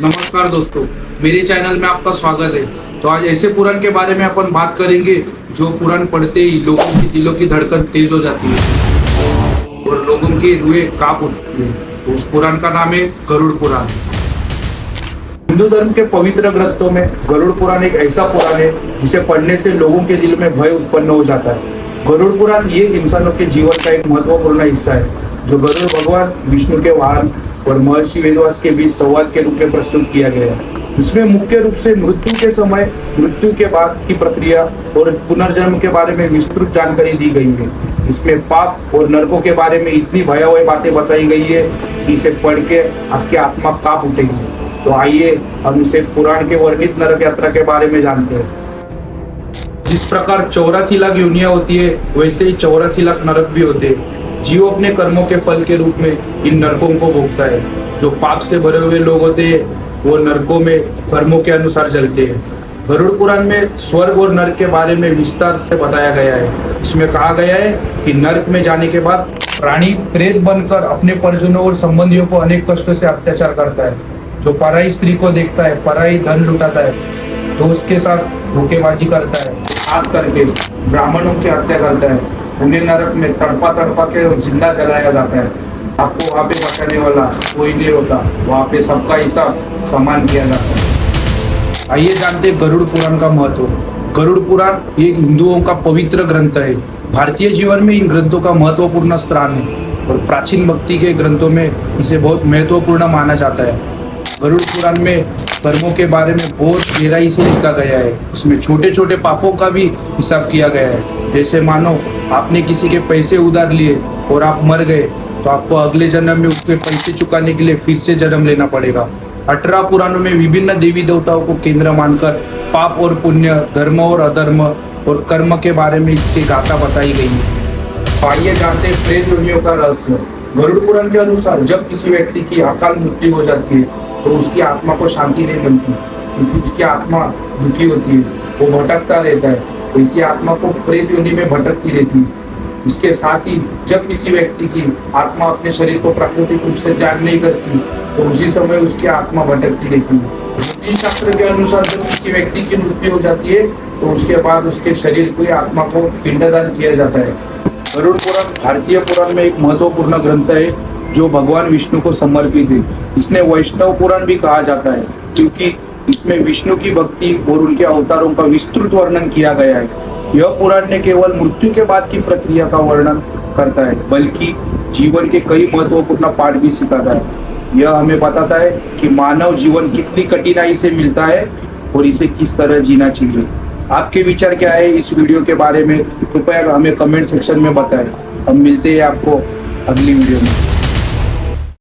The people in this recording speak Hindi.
नमस्कार दोस्तों, मेरे चैनल में आपका स्वागत है। तो आज ऐसे पुराण के बारे में अपन बात करेंगे जो पुराण पढ़ते ही लोगों की दिलों की धड़कन तेज हो जाती है और लोगों की रूहें कांप उठती है। तो उस पुराण का नाम है गरुड़ पुराण। हिंदू धर्म के पवित्र ग्रंथों में गरुड़ पुराण एक ऐसा पुराण है जिसे पढ़ने से लोगों के दिल में भय उत्पन्न हो जाता है। गरुड़ पुराण ये इंसानों के जीवन का एक महत्वपूर्ण हिस्सा है जो गरुड़ भगवान विष्णु के वाहन और महर्षि वेदव्यास के बीच संवाद के रूप में प्रस्तुत किया गया है। इसमें मुख्य रूप से मृत्यु के समय, मृत्यु के बाद की प्रक्रिया और पुनर्जन्म के बारे में विस्तृत जानकारी दी गई है। इसमें पाप और नरकों के बारे में इतनी भयावह बातें बताई गई है कि इसे पढ़ के आपकी आत्मा कांप उठेगी। तो आइए हम इसे पुराण के वर्णित नरक यात्रा के बारे में जानते हैं। जिस प्रकार 84 लाख योनियां होती है, वैसे ही 84 लाख नरक भी होते हैं। जीव अपने कर्मों के फल के रूप में इन नरकों को भोगता है। जो पाप से भरे हुए लोग होते हैं वो नरकों में कर्मों के अनुसार चलते हैं। गरुड़ पुराण में स्वर्ग और नरक के बारे में विस्तार से बताया गया है। इसमें कहा गया है कि नरक में जाने के बाद प्राणी प्रेत बनकर अपने परिजनों और संबंधियों को अनेक कष्टों से अत्याचार करता है। जो पराई स्त्री को देखता है, पराई धन लुटाता है, तो उसके साथ धोखेबाजी करता है, खास करके ब्राह्मणों की हत्या करता है, उन्हें नरक में तड़पा तड़पा के जिंदा जलाया जाता है। आपको वहाँ पे बचाने वाला कोई नहीं होता, वहाँ पे सबका हिसाब समान किया जाता है। आइए जानते हैं गरुड़ पुराण का महत्व। गरुड़ पुराण एक हिंदुओं का पवित्र ग्रंथ है। भारतीय जीवन में इन ग्रंथों का महत्वपूर्ण स्थान है और प्राचीन भक्ति के ग्रंथों में इसे बहुत महत्वपूर्ण माना जाता है। गरुड़ पुराण में कर्मों के बारे में बहुत गहराई से लिखा गया है। उसमें छोटे छोटे पापों का भी हिसाब किया गया है। जैसे मानो आपने किसी के पैसे उधार लिए और आप मर गए तो आपको अगले जन्म में उसके पैसे चुकाने के लिए फिर से जन्म लेना पड़ेगा। 18 पुराणों में विभिन्न देवी देवताओं को केंद्र मानकर पाप और पुण्य, धर्म और अधर्म और कर्म के बारे में इसकी गाथा बताई गई है। आइए जानते हैं प्रेत योनियों का रहस्य। गरुड़ पुराण के अनुसार जब किसी व्यक्ति की अकाल मृत्यु हो जाती है तो उसकी आत्मा को शांति नहीं मिलती, क्योंकि उसकी आत्मा दुखी होती है, वो भटकता रहता है। तो इसी आत्मा को प्रेत योनि में भटकती रहती है। इसके साथ ही जब किसी व्यक्ति की आत्मा अपने शरीर को प्राकृतिक रूप से त्याग नहीं करती तो उसी समय उसकी आत्मा भटकती रहती है। ज्योतिष शास्त्र के अनुसार जब किसी व्यक्ति की मृत्यु हो जाती है तो उसके बाद उसके शरीर को, आत्मा को पिंडदान किया जाता है। गरुड़ पुराण भारतीय पुराण में एक महत्वपूर्ण ग्रंथ है जो भगवान विष्णु को समर्पित है। इसने वैष्णव पुराण भी कहा जाता है क्योंकि इसमें विष्णु की भक्ति और उनके अवतारों का विस्तृत वर्णन किया गया है। यह पुराण ने केवल मृत्यु के बाद की प्रक्रिया का वर्णन करता है, बल्कि जीवन के कई महत्वपूर्ण पाठ भी सिखाता है। यह हमें बताता है कि मानव जीवन कितनी कठिनाई से मिलता है और इसे किस तरह जीना चाहिए। आपके विचार क्या है इस वीडियो के बारे में, कृपया हमें कमेंट सेक्शन में बताएं। हम मिलते हैं आपको अगली वीडियो में।